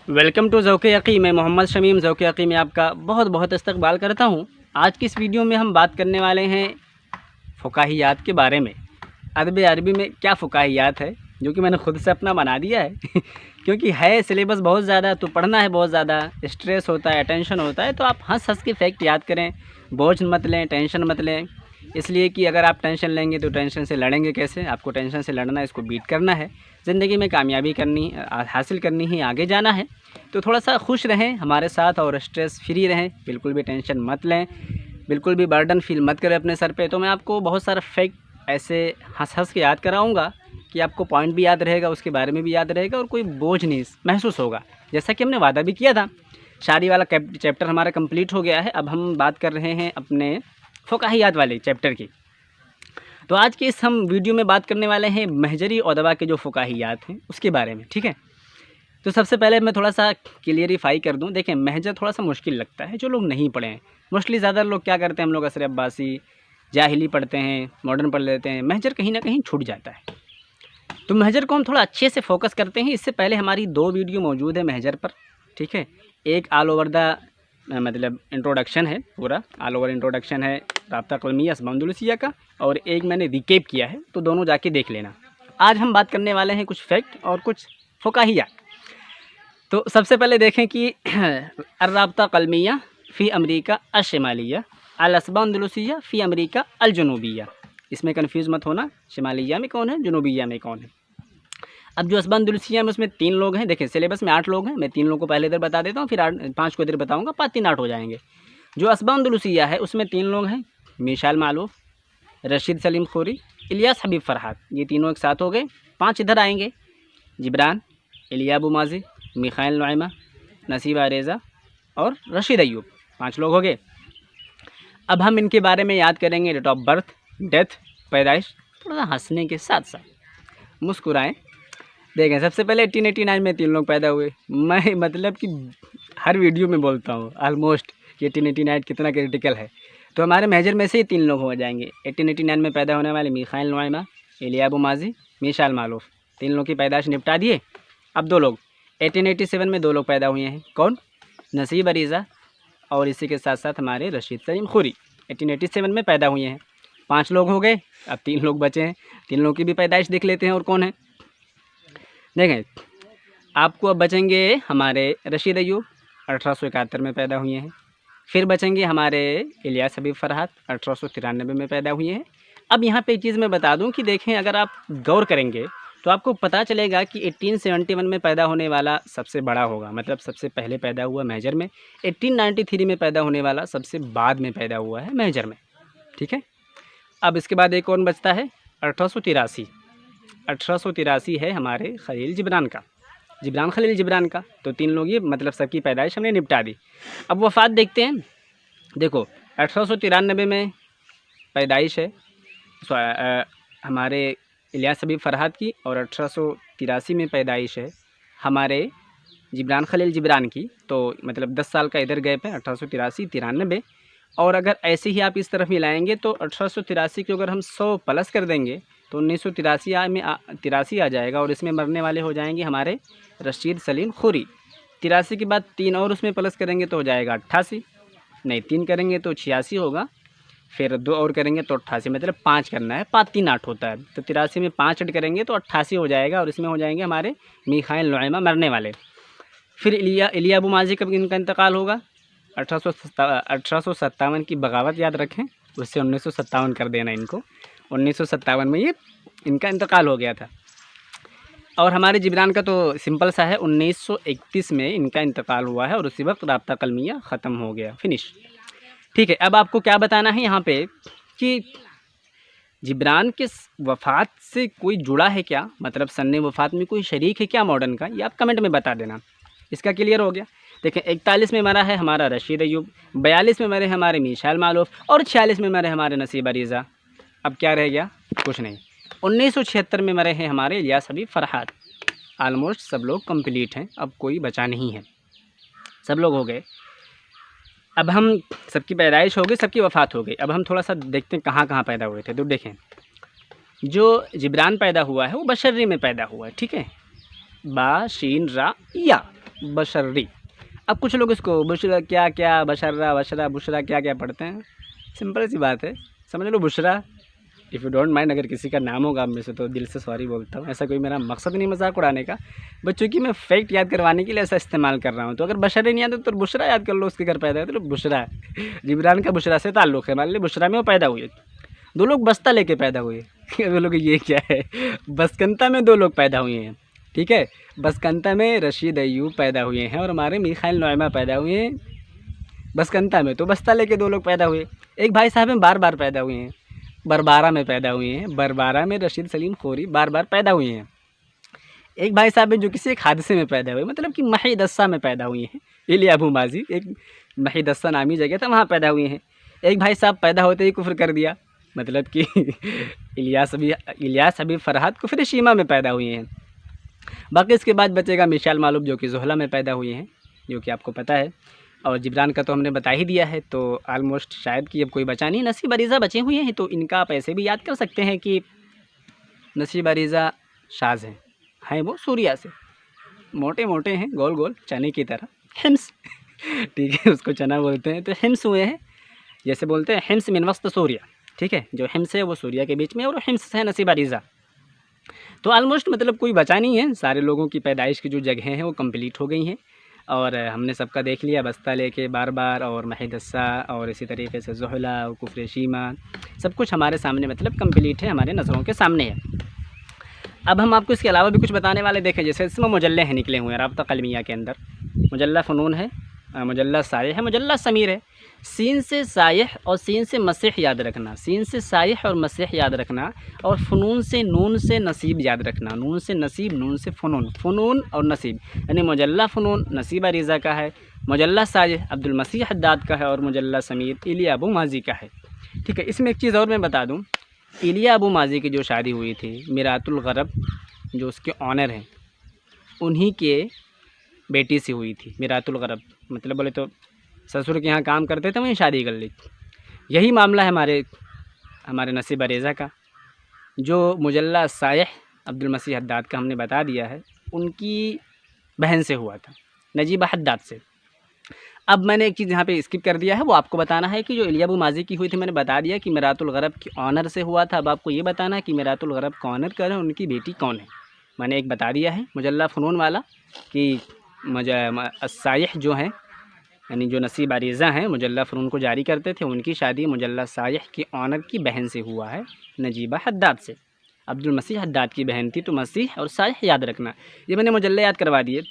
Welcome to ज़ौक़ यक़ी। मैं मोहम्मद शमीम ज़ौक़ यक़ी में आपका बहुत बहुत इस्तक़बाल करता हूँ। आज की इस वीडियो में हम बात करने वाले हैं फ़ुक़ाहियात के बारे में। अदब अरबी में क्या फ़ुक़ाहियात है, जो कि मैंने ख़ुद से अपना बना दिया है क्योंकि है सिलेबस बहुत ज़्यादा, तो पढ़ना है बहुत ज़्यादा, स्ट्रेस होता है, टेंशन होता है, तो आप हँस हँस के फैक्ट याद करें, बोझ मत लें, टेंशन मत लें। इसलिए कि अगर आप टेंशन लेंगे तो टेंशन से लड़ेंगे कैसे? आपको टेंशन से लड़ना है, इसको बीट करना है, ज़िंदगी में कामयाबी करनी हासिल करनी है, आगे जाना है। तो थोड़ा सा खुश रहें हमारे साथ और स्ट्रेस फ्री रहें, बिल्कुल भी टेंशन मत लें, बिल्कुल भी बर्डन फील मत करें अपने सर पे। तो मैं आपको बहुत सारा फैक्ट ऐसे हंस हंस के याद कराऊंगा कि आपको पॉइंट भी याद रहेगा, उसके बारे में भी याद रहेगा और कोई बोझ नहीं महसूस होगा। जैसा कि हमने वादा भी किया था। शादी वाला चैप्टर हमारा कंप्लीट हो गया है। अब हम बात कर रहे हैं अपने फ़ुक़ाहियात वाले चैप्टर की। तो आज के इस हम वीडियो में बात करने वाले हैं महजरी अदबा के जो फ़ुक़ाहियात हैं उसके बारे में, ठीक है। तो सबसे पहले मैं थोड़ा सा क्लियरिफाई कर दूं। देखें, महजर थोड़ा सा मुश्किल लगता है जो लोग नहीं पढ़े हैं। मोस्टली ज़्यादा लोग क्या करते हैं, हम लोग असर अब्बासी, जाहिली पढ़ते हैं, मॉडर्न पढ़ लेते हैं, महजर कहीं ना कहीं छूट जाता है। तो महजर को हम थोड़ा अच्छे से फोकस करते हैं। इससे पहले हमारी 2 वीडियो मौजूद है महजर पर, ठीक है। एक ऑल ओवर द मतलब इंट्रोडक्शन है, पूरा ऑल ओवर इंट्रोडक्शन है राब्ता क़लमिया असमाउद्दौलसिया का, और एक मैंने रिकेप किया है, तो दोनों जाके देख लेना। आज हम बात करने वाले हैं कुछ फैक्ट और कुछ फ़ुक़ाहियात। तो सबसे पहले देखें कि अर्राब्ता क़लमिया फ़ी अमरीका अशमालिया अल असमाउद्दौलसिया फ़ी अमरीका अल जनूबिया। इसमें कन्फ्यूज़ मत होना, शिमालिया में कौन है, जनूबिया में कौन है। अब जो असमाउद्दौलसिया में उसमें 3 लोग हैं। देखें, सिलेबस में 8 लोग हैं, मैं 3 लोगों को पहले इधर बता देता हूँ, फिर 5 को इधर बताऊँगा, 5 3 8 हो जाएंगे। जो असमाउद्दौलसिया है उसमें 3 लोग हैं, मिशाल मालूफ, रशीद सलीम खोरी, इलियास हबीब फ़रहाद। ये तीनों एक साथ हो गए। 5 इधर आएंगे, जिब्रान, इलिया अबू माज़ी, मिखाइल नुइमा, नसीबा रेज़ा और रशीद अय्यूब। 5 लोग हो गए। अब हम इनके बारे में याद करेंगे, डेट ऑफ बर्थ, डेथ, पैदाइश, थोड़ा सा हंसने के साथ साथ मुस्कुराएं। देखें, सबसे पहले 1889 में 3 लोग पैदा हुए। मैं मतलब कि हर वीडियो में बोलता हूँ ऑलमोस्ट कि 1889 कितना क्रिटिकल है। तो हमारे मेजर में से ही 3 लोग हो जाएंगे। 1889 में पैदा होने वाले मिखाइल नुइमा, इलिया अबू माज़ी, मिशाल मालूफ, 3 लोग की पैदाइश निपटा दिए। अब 2 लोग 1887 में 2 लोग पैदा हुए हैं। कौन? नसीब अरीज़ा और इसी के साथ साथ हमारे रशीद सलीम खोरी 1887 में पैदा हुए हैं। 5 लोग हो गए, अब 3 लोग बचे हैं। 3 लोग की भी पैदाइश देख लेते हैं और कौन है। देखें, आपको अब बचेंगे हमारे रशीद अय्यूब, 1871 में पैदा हुए हैं। फिर बचेंगे हमारे इलियास हबीब फ़रहाद, 1893 में पैदा हुए हैं। अब यहाँ पे एक चीज़ मैं बता दूँ कि देखें, अगर आप गौर करेंगे तो आपको पता चलेगा कि 1871 में पैदा होने वाला सबसे बड़ा होगा, मतलब सबसे पहले पैदा हुआ मेजर में। 1893 में पैदा होने वाला सबसे बाद में पैदा हुआ है मेजर में, ठीक है। अब इसके बाद एक कौन बचता है, 1883। 1883 है हमारे खलील जिब्रान का, जिब्रान खलील जिब्रान का। तो 3 लोग ये मतलब सबकी पैदाइश हमने निपटा दी। अब वफ़ात देखते हैं। देखो, 1893 में पैदाइश है हमारे इलियास हबीब फ़रहाद की, और 1883 में पैदाइश है हमारे जिब्रान खलील जिब्रान की। तो मतलब 10 साल का इधर गैप है, 1883 93। और अगर ऐसे ही आप इस तरफ मिलाएंगे तो 1883 को अगर हम 100 प्लस कर देंगे तो 1983 में 83 आ जाएगा, और इसमें मरने वाले हो जाएंगे हमारे रशीद सलीम खोरी। 83 के बाद 3 और उसमें प्लस करेंगे तो हो जाएगा 88, नहीं 3 करेंगे तो 86 होगा, फिर 2 और करेंगे तो 88, मतलब 5 करना है, 5 3 8 होता है। तो 83 में 5 ऐड करेंगे तो 88 हो जाएगा, और इसमें हो जाएंगे हमारे मिखाइल नुइमा मरने वाले। फिर इलिया अबू माज़ी कब इनका इंतकाल होगा, 1857 की बगावत याद रखें, उससे 1957 कर देना इनको। 1957 में ये इनका इंतकाल हो गया था। और हमारे जिब्रान का तो सिंपल सा है, 1931 में इनका इंतकाल हुआ है, और उसी वक्त राब्ता क़लमिया ख़त्म हो गया, फिनिश, ठीक है। अब आपको क्या बताना है यहाँ पे कि जिब्रान के वफ़ात से कोई जुड़ा है क्या, मतलब सन्ने वफ़ात में कोई शरीक है क्या मॉडर्न का, ये आप कमेंट में बता देना। इसका क्लियर हो गया। देखें, 41 में मरा है हमारा रशीद अय्यूब, 42 में मरे हमारे मिशाल मालूफ, और 46 में मरे हमारे नसीब अरीज़ा। अब क्या रह गया, कुछ नहीं। 1976 में मरे हैं हमारे इलियास हबीब फ़रहाद। आलमोस्ट सब लोग कंप्लीट हैं, अब कोई बचा नहीं है, सब लोग हो गए। अब हम सबकी पैदाइश हो गई, सबकी वफ़ात हो गई। अब हम थोड़ा सा देखते हैं कहाँ कहाँ पैदा हुए थे। तो देखें, जो जिब्रान पैदा हुआ है वो बशर्री में पैदा हुआ है, ठीक है, बा शीन रा या, बशर्री। अब कुछ लोग इसको बुशरा क्या क्या, बशर्रा बशरा बुशरा क्या क्या पढ़ते हैं। सिंपल सी बात है, समझ लो Bushra. If you don't mind, अगर किसी का नाम होगा आप में से तो दिल से सॉरी बोलता हूँ, ऐसा कोई मेरा मकसद नहीं मजाक उड़ाने का, बट चूँकि मैं फैक्ट याद करवाने के लिए ऐसा इस्तेमाल कर रहा हूँ। तो अगर बशर नहीं आता तो बुशरा याद कर लो, उसके घर पैदा है तो बुशरा। जिब्रान का बुशरा से ताल्लुक़ है, मान लीजिए बुशरा में वो पैदा हुए। दो लोग बस्ता लेके पैदा हुए। वो लोग ये क्या है, बसकंता में दो लोग पैदा हुए हैं, ठीक है। बसकंता में रशीद अय्यूब पैदा हुए हैं और हमारे मीखाइल नोएमा पैदा हुए हैं बसकंता में। तो बस्ता लेके दो लोग पैदा हुए। एक भाई साहब हैं बार बार पैदा हुए हैं, बरबारा में पैदा हुए हैं। बरबारा में रशीद सलीम खोरी बार बार पैदा हुए हैं। एक भाई साहब हैं जो किसी एक हादसे में पैदा हुए, मतलब कि महिदस्सा में पैदा हुए हैं। इलिया अबू माजी, एक महिदस्सा नामी जगह था, वहाँ पैदा हुए हैं। एक भाई साहब पैदा होते ही कुफ्र कर दिया, मतलब कि इलियास हबीब फरहाद कुफ्र शीमा में पैदा हुए हैं। बाकी इसके बाद बचेगा मिशाल मालूम जो कि ज़ोहला में पैदा हुए हैं, जो कि आपको पता है। और जिब्रान का तो हमने बता ही दिया है, तो आलमोस्ट शायद कि अब कोई बचा नहीं। नसीब अरीज़ा बचे हुए हैं, तो इनका आप ऐसे भी याद कर सकते हैं कि नसीब अरीज़ा शाज़ हैं वो सूर्या से, मोटे मोटे हैं, गोल गोल चने की तरह। हिम्स ठीक है, उसको चना बोलते हैं। तो हिम्स हुए हैं, जैसे बोलते हैं हिम्स मिन वस्त सूर्या, ठीक है। जो हिम्स है वो सूर्या के बीच में, और हिम्स है नसीब अरीज़ा। तो आलमोस्ट मतलब कोई बचा नहीं है। सारे लोगों की पैदाइश की जो जगह हैं वो कंप्लीट हो गई हैं, और हमने सबका देख लिया, बस्ता लेके बार बार, और महिदस्सा, और इसी तरीके से ज़ोहला और कुफ्र शीमा, सब कुछ हमारे सामने मतलब कंप्लीट है, हमारे नज़रों के सामने है। अब हम आपको इसके अलावा भी कुछ बताने वाले देखें। जैसे इसमें मुजल्ले हैं निकले हुए हैं राब्ता कलमिया के अंदर। मुजल्ला फ़नून है, मुजल्ला सायह है, मुजल्ला समीर है। सीन से सायह और सीन से मसीह याद रखना, सीन से सायह और मसीह याद रखना, और फ़नून से नून से नसीब याद रखना। नून से नसीब, नून से फ़नून, फ़नून और नसीब, यानी मुजल्ला फ़नून नसीब अरीज़ा का है, मुजल्ला सायह अब्दुल मसीह हद्दाद का है, और मुजल्ला समीर इलिया अबू माजी का है, ठीक है। इसमें एक चीज़ और मैं बता दूँ, इलिया अबू माजी की जो शादी हुई थी मिरातुल गरब, जो उसके ऑनर हैं, उन्हीं के बेटी से हुई थी। मिरातुल गरब मतलब बोले तो ससुर के यहाँ काम करते थे, वहीं शादी कर ली। यही मामला है हमारे नसीब अरीज़ा का। जो मुजल्ला सायह अब्दुल मसीह हद्दाद का हमने बता दिया है, उनकी बहन से हुआ था, नजीबा हद्दाद से। अब मैंने एक चीज़ यहाँ पे स्किप कर दिया है, वो आपको बताना है कि जो इलिया अबू माजी की हुई थी, मैंने बता दिया कि मिरातुल गरब की ऑनर से हुआ था। अब आपको ये बताना है कि मिरातुल गरब का ऑनर कौन है, उनकी बेटी कौन है। मैंने एक बता दिया है मुजल्ला फ़नून वाला कि सायह जो हैं, यानी जो नसीब अरीज़ा हैं, मुजल्ला फ़नून को जारी करते थे, उनकी शादी मुजल्ला सायह की ऑनर की बहन से हुआ है, नजीबा हद्दाद से। अब्दुल मसीह हद्दाद की बहन थी, तो मसीह और सायह याद रखना, ये मैंने मुजल्ले याद करवा दिए।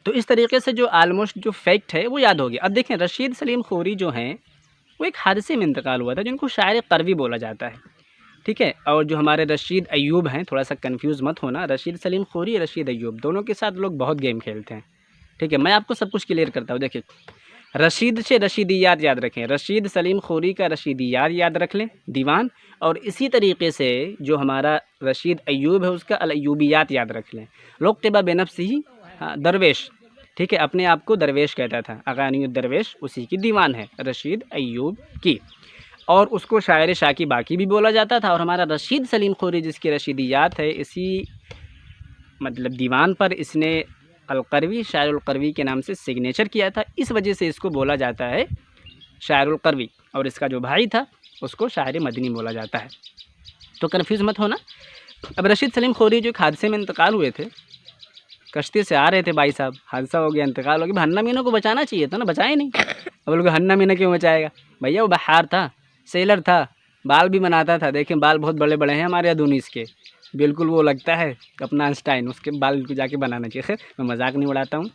तो इस तरीके से जो आलमोस्ट जो फैक्ट है वो याद हो गया। अब देखें, रशीद सलीम खोरी जो हैं वो एक हादसे में इंतकाल हुआ था, जिनको शायर करवी बोला जाता है, ठीक है। और जो हमारे रशीद अय्यूब हैं, थोड़ा सा कंफ्यूज मत होना, रशीद सलीम खोरी, रशीद अय्यूब, दोनों के साथ लोग बहुत गेम खेलते हैं, ठीक है। मैं आपको सब कुछ क्लियर करता हूँ। देखिए, रशीद से रशीदियात याद रखें, रशीद सलीम खोरी का रशीदियात याद रख लें, दीवान। और इसी तरीके से जो हमारा रशीद अय्यूब है उसका अल अय्यूबियात याद रख लें। लोग तिबा बेनफ्सिही, दरवेश, ठीक है, अपने आप को दरवेश कहता था, अगानी दरवेश, उसी की दीवान है रशीद अय्यूब की। और उसको शायर शाकी बाकी भी बोला जाता था। और हमारा रशीद सलीम खोरी जिसकी रशीदियात है, इसी मतलब दीवान पर इसने अलकरवी, शायरुल करवी के नाम से सिग्नेचर किया था, इस वजह से इसको बोला जाता है शायरुल करवी। और इसका जो भाई था उसको शायर मदनी बोला जाता है, तो कन्फ्यूज़ मत होना। अब रशीद सलीम खोरी जो एक हादसे में इंतकाल हुए थे, कश्ती से आ रहे थे भाई साहब, हादसा हो गया, इंतकाल हो गया। हन्ना मीना को बचाना चाहिए था ना, बचाए नहीं। अब लोग हन्ना मीना क्यों बचाएगा भैया, वो बहार था, सेलर था, बाल भी बनाता था। देखें बाल बहुत बड़े बड़े हैं हमारे अदूनीस के, बिल्कुल वो लगता है अपना आइंस्टाइन, उसके बाल को जाके बनाना चाहिए। खैर मैं मजाक नहीं उड़ाता हूँ,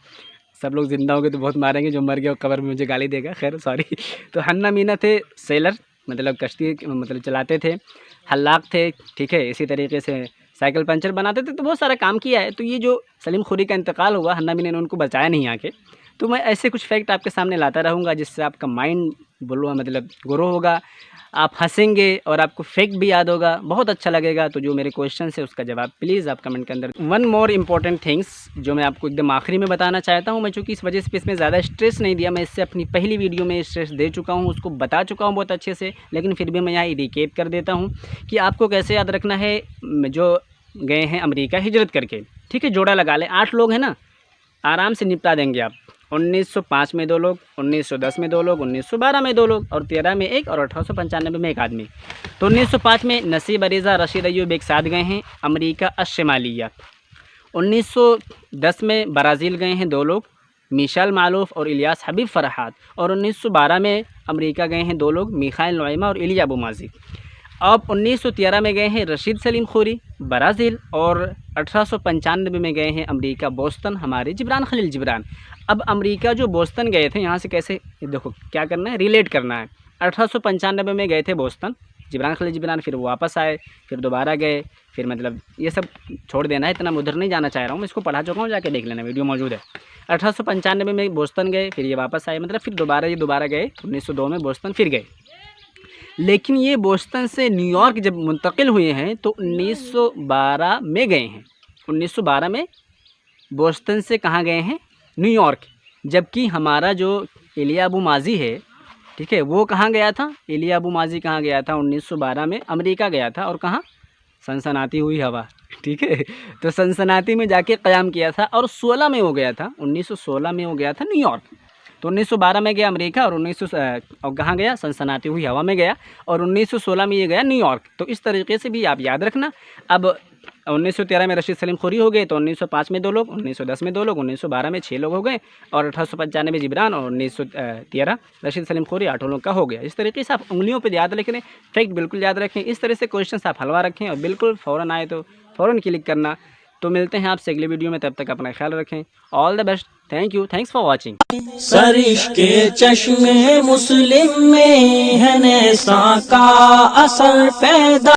सब लोग ज़िंदा हो गए तो बहुत मारेंगे, जो मर गया कब्र में मुझे गाली देगा, खैर सॉरी। तो हन्ना मीना थे सेलर, मतलब कश्ती मतलब चलाते थे, हल्लाक थे, ठीक है। इसी तरीके से साइकिल पंचर बनाते थे, तो बहुत सारा काम किया है। तो ये जो सलीम खोरी का इंतकाल हुआ, हन्ना मीना ने उनको बचाया नहीं आके। तो मैं ऐसे कुछ फैक्ट आपके सामने लाता रहूँगा, जिससे आपका माइंड बोलो मतलब ग्रो होगा, आप हंसेंगे और आपको फैक्ट भी याद होगा, बहुत अच्छा लगेगा। तो जो मेरे क्वेश्चन है उसका जवाब प्लीज़ आप कमेंट के अंदर। वन मोर इम्पॉर्टेंट थिंग्स जो मैं आपको एकदम आखिरी में बताना चाहता हूँ, मैं चूँकि इस वजह से इसमें ज़्यादा स्ट्रेस नहीं दिया, मैं इससे अपनी पहली वीडियो में स्ट्रेस दे चुका हूँ, उसको बता चुका हूँ बहुत अच्छे से, लेकिन फिर भी मैं यहाँ रिकेप कर देता हूँ कि आपको कैसे याद रखना है। जो गए हैं अमेरिका हिजरत करके, ठीक है, जोड़ा लगा ले, 8 लोग हैं ना, आराम से निपटा देंगे आप। 1905 में 2 लोग, 1910 में 2 लोग, 1912 में 2 लोग और 13 में 1 और 1895 में 1 आदमी। तो 1905 में नसीब अरीज़ा रशीद अयूब एक साथ गए हैं अमेरिका अशमालिया। 1910 में ब्राज़ील गए हैं 2 लोग, मिशेल मालूफ और इलियास हबीब फरहाद। और 1912 में अमेरिका गए हैं 2 लोग, मिखाइल नोइमा और इलिया अबू माजी। अब 1913 में गए हैं रशीद सलीम खोरी ब्राज़ील और 1895 में गए हैं अमेरिका बोस्टन हमारे जिब्रान खलील जिब्रान। अब अमेरिका जो बोस्टन गए थे, यहाँ से कैसे देखो क्या करना है, रिलेट करना है। 1895 में गए थे बोस्टन जिब्रान खलील जिब्रान, फिर वो वापस आए, फिर दोबारा गए, फिर मतलब ये सब छोड़ देना है, इतना मैं उधर नहीं जाना चाह रहा हूँ, मैं इसको पढ़ा चुका हूँ, जाके देख लेना, वीडियो मौजूद है। 1895 में बोस्टन गए, फिर ये वापस आए, मतलब फिर दोबारा गए 1902 में बोस्टन फिर गए। लेकिन ये बोस्टन से न्यूयॉर्क जब मुंतकिल हुए हैं तो 1912 में गए हैं। 1912 में बोस्टन से कहाँ गए हैं, न्यूयॉर्क। जबकि हमारा जो इलिया अबू माजी है, ठीक है, वो कहाँ गया था, इलिया अबू माजी कहाँ गया था, 1912 में अमेरिका गया था। और कहाँ, सनसनाती हुई हवा, ठीक है, तो सनसनाती में जाके क़याम किया था। और 16 में हो गया था, 1916 में हो गया था न्यूयॉर्क। तो 1912 में गया अमेरिका और और कहाँ गया, सनसनाती हुई हवा में गया। और 1916 में ये गया न्यूयॉर्क। तो इस तरीके से भी आप याद रखना। अब 1913 में रशीद सलीम खोरी हो गए, तो 1905 में 2 लोग, 1910 में 2 लोग, 1912 में 6 लोग हो गए और 1895 में जिब्रान और 1913 रशीद सलीम खोरी 8 लोग का हो गया। इस तरीके से आप उंगलियों पर याद रखें, फैक्ट बिल्कुल याद रखें। इस तरह से क्वेश्चन आप हलवा रखें और बिल्कुल फ़ौरन आए तो फ़ौरन क्लिक करना। तो मिलते हैं आपसे अगले वीडियो में, तब तक अपना ख्याल रखें। All the best, thank you, thanks for watching. Sarish के चश्मे मुस्लिम में है नेसा का असर पैदा।